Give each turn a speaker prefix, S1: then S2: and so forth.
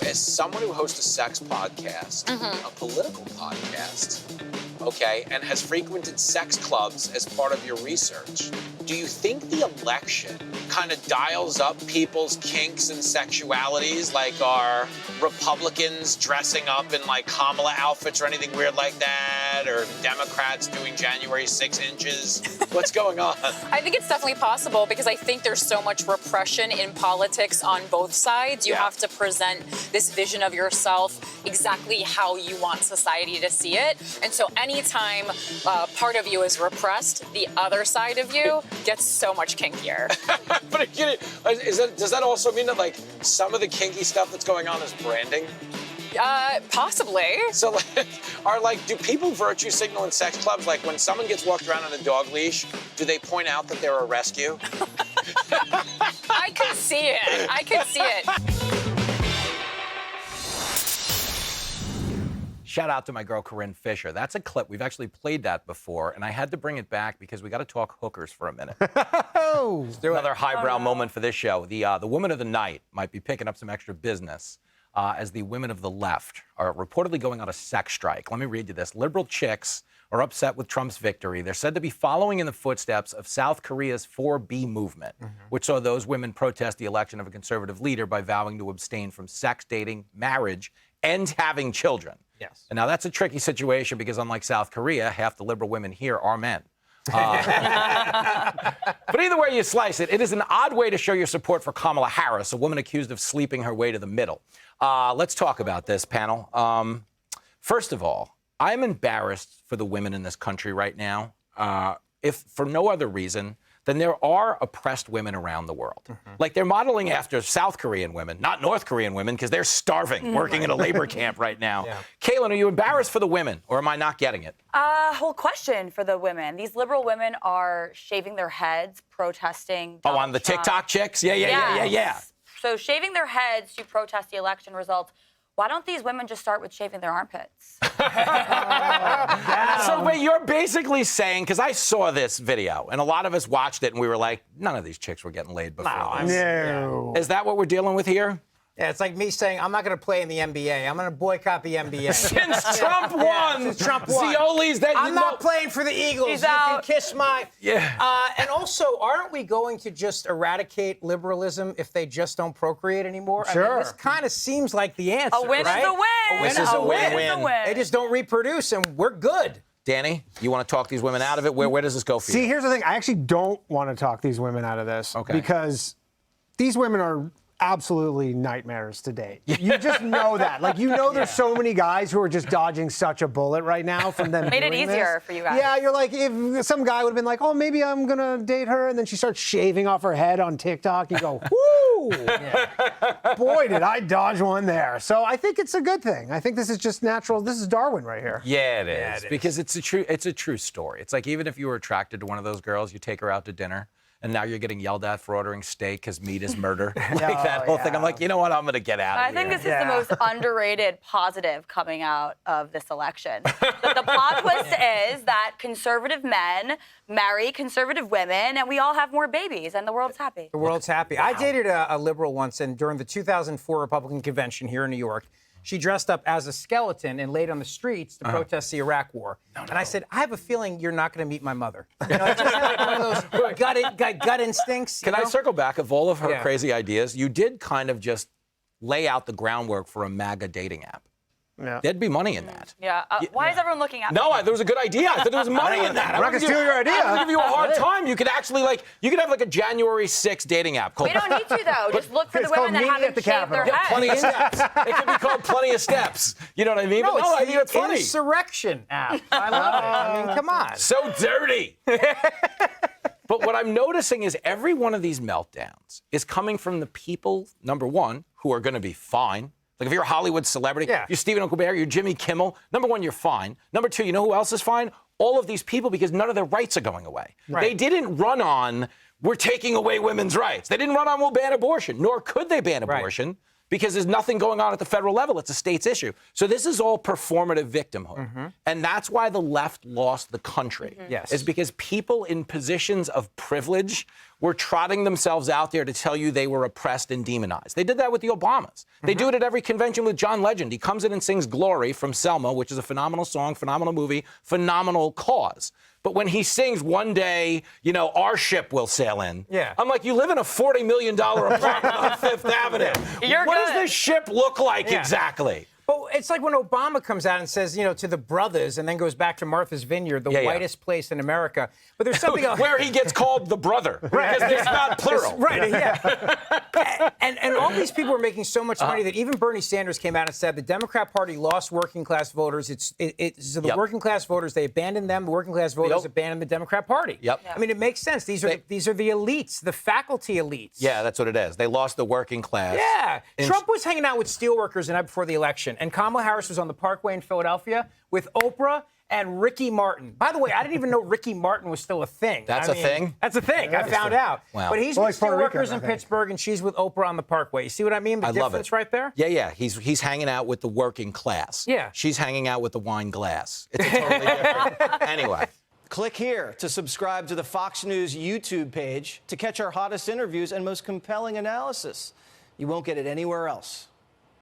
S1: As someone who hosts a sex podcast, a political podcast, okay, and has frequented sex clubs as part of your research, do you think the election kind of dials up people's kinks and sexualities? Like, are Republicans dressing up in like Kamala outfits or anything weird like that? Or Democrats doing January 6 inches? What's going on?
S2: I think it's definitely possible because I think there's so much repression in politics on both sides. You have to present this vision of yourself exactly how you want society to see it. And so anytime part of you is repressed, the other side of you gets so much kinkier.
S1: But does that also mean that like some of the kinky stuff that's going on is branding?
S2: Possibly.
S1: So, do people virtue signal in sex clubs? Like, when someone gets walked around on a dog leash, do they point out that they're a rescue?
S2: I could see it. I could see it.
S3: Shout out to my girl, Corinne Fisher. That's a clip. We've actually played that before, and I had to bring it back because we got to talk hookers for a minute. Another highbrow moment for this show. The women of the night might be picking up some extra business as the women of the left are reportedly going on a sex strike. Let me read you this. Liberal chicks are upset with Trump's victory. They're said to be following in the footsteps of South Korea's 4B movement, which saw those women protest the election of a conservative leader by vowing to abstain from sex, dating, marriage, and having children.
S4: Yes.
S3: And now that's a tricky situation because unlike South Korea, half the liberal women here are men. But either way you slice it, it is an odd way to show your support for Kamala Harris, a woman accused of sleeping her way to the middle. Let's talk about this, panel. First of all, I'm embarrassed for the women in this country right now, if for no other reason than there are oppressed women around the world. Like, they're modeling after South Korean women, not North Korean women, because they're starving, working in a labor camp right now. Caitlin, are you embarrassed for the women, or am I not getting it?
S5: Whole question for the women. These liberal women are shaving their heads, protesting Donald
S3: on the
S5: Trump.
S3: TikTok chicks? Yeah.
S5: So shaving their heads to protest the election results. Why don't these women just start with shaving their armpits?
S3: So wait, you're basically saying, because I saw this video, and a lot of us watched it, and we were like, none of these chicks were getting laid before.
S4: No.
S3: Is that what we're dealing with here?
S4: Yeah, it's like me saying, I'm not going to play in the NBA. I'm going to boycott the NBA.
S3: Since Trump won.
S4: Since Trump won.
S3: Zioli's that
S4: I'm not playing for the Eagles.
S5: He's
S4: you
S5: out.
S4: can kiss my...
S3: Yeah.
S4: And also, aren't we going to just eradicate liberalism if they just don't procreate anymore?
S6: Sure.
S4: I mean, this kind of seems like the answer,
S5: A win
S4: right?
S5: is a win.
S3: This is a win-win.
S4: They just don't reproduce, and we're good.
S3: Danny, you want to talk these women out of it? Where does this go for you?
S6: See, here's the thing. I actually don't want to talk these women out of this because these women are absolutely nightmares to date. You just know that. Like, you know there's so many guys who are just dodging such a bullet right now from them
S5: Made it
S6: doing
S5: easier
S6: this.
S5: for you guys.
S6: Yeah, you're like, if some guy would have been like, oh, maybe I'm going to date her, and then she starts shaving off her head on TikTok, you go, whoo! Boy, did I dodge one there. So I think it's a good thing. I think this is just natural. This is Darwin right here.
S3: Yeah, it is. Because it's a true story. It's like, even if you were attracted to one of those girls, you take her out to dinner, and now you're getting yelled at for ordering steak because meat is murder. That whole thing. I'm like, you know what? I'm going to get out of here.
S5: I think this is the most underrated positive coming out of this election. The plot twist is that conservative men marry conservative women, and we all have more babies, and the world's happy.
S4: The world's happy. Wow. I dated a liberal once, and during the 2004 Republican convention here in New York, she dressed up as a skeleton and laid on the streets to protest the Iraq War. And I said, I have a feeling you're not going to meet my mother. You know, it's just like one of those gut instincts.
S3: Can I circle back? Of all of her crazy ideas, you did kind of just lay out the groundwork for a MAGA dating app.
S6: Yeah.
S3: There'd be money in that.
S5: Why is everyone looking at me?
S3: No, there was a good idea. I thought there was money in that.
S6: I'm not going to steal your idea.
S3: I'm going to give you a hard time. You could actually, you could have like a January 6th dating app called...
S5: We don't need to, though. Just look for the
S6: It's called
S5: women that
S6: Meeting at
S5: haven't
S6: the
S5: shaved their
S6: Capitol.
S5: heads.
S3: Plenty of steps. It could be called Plenty of Steps. You know what I mean?
S4: No,
S3: I think it's funny.
S4: Insurrection app. I love it. I mean, come on.
S3: So dirty. But what I'm noticing is every one of these meltdowns is coming from the people, number one, who are going to be fine. Like, if you're a Hollywood celebrity, you're Stephen Colbert, you're Jimmy Kimmel, number one, you're fine. Number two, you know who else is fine? All of these people, because none of their rights are going away. Right. They didn't run on, we're taking away women's rights. They didn't run on, we'll ban abortion, nor could they ban abortion, because there's nothing going on at the federal level. It's a state's issue. So this is all performative victimhood. And that's why the left lost the country.
S4: Yes.
S3: Is because people in positions of privilege were trotting themselves out there to tell you they were oppressed and demonized. They did that with the Obamas. They do it at every convention with John Legend. He comes in and sings Glory from Selma, which is a phenomenal song, phenomenal movie, phenomenal cause. But when he sings one day, you know, our ship will sail in.
S4: Yeah.
S3: I'm like, you live in a $40 million apartment on Fifth Avenue. What does this ship look like exactly?
S4: But it's like when Obama comes out and says, you know, to the brothers, and then goes back to Martha's Vineyard, the whitest place in America. But there's something else.
S3: Where he gets called the brother. Right. Because it's not plural.
S4: Right, yeah. and all these people are making so much money that even Bernie Sanders came out and said the Democrat Party lost working class voters. So the working class voters, they abandoned them. The working class voters abandoned the Democrat Party. I mean, it makes sense. These are the elites, the faculty elites.
S3: Yeah, that's what it is. They lost the working class.
S4: Yeah. Trump was hanging out with steelworkers the night before the election, and Kamala Harris was on the Parkway in Philadelphia with Oprah and Ricky Martin. By the way, I didn't even know Ricky Martin was still a thing.
S3: That's a thing?
S4: That's a thing. I found out.
S3: Wow.
S4: But he's with steelworkers in Pittsburgh, and she's with Oprah on the Parkway. You see what I mean? The difference right there?
S3: Yeah. He's hanging out with the working class.
S4: Yeah.
S3: She's hanging out with the wine glass. It's a totally different. Anyway.
S7: Click here to subscribe to the Fox News YouTube page to catch our hottest interviews and most compelling analysis. You won't get it anywhere else.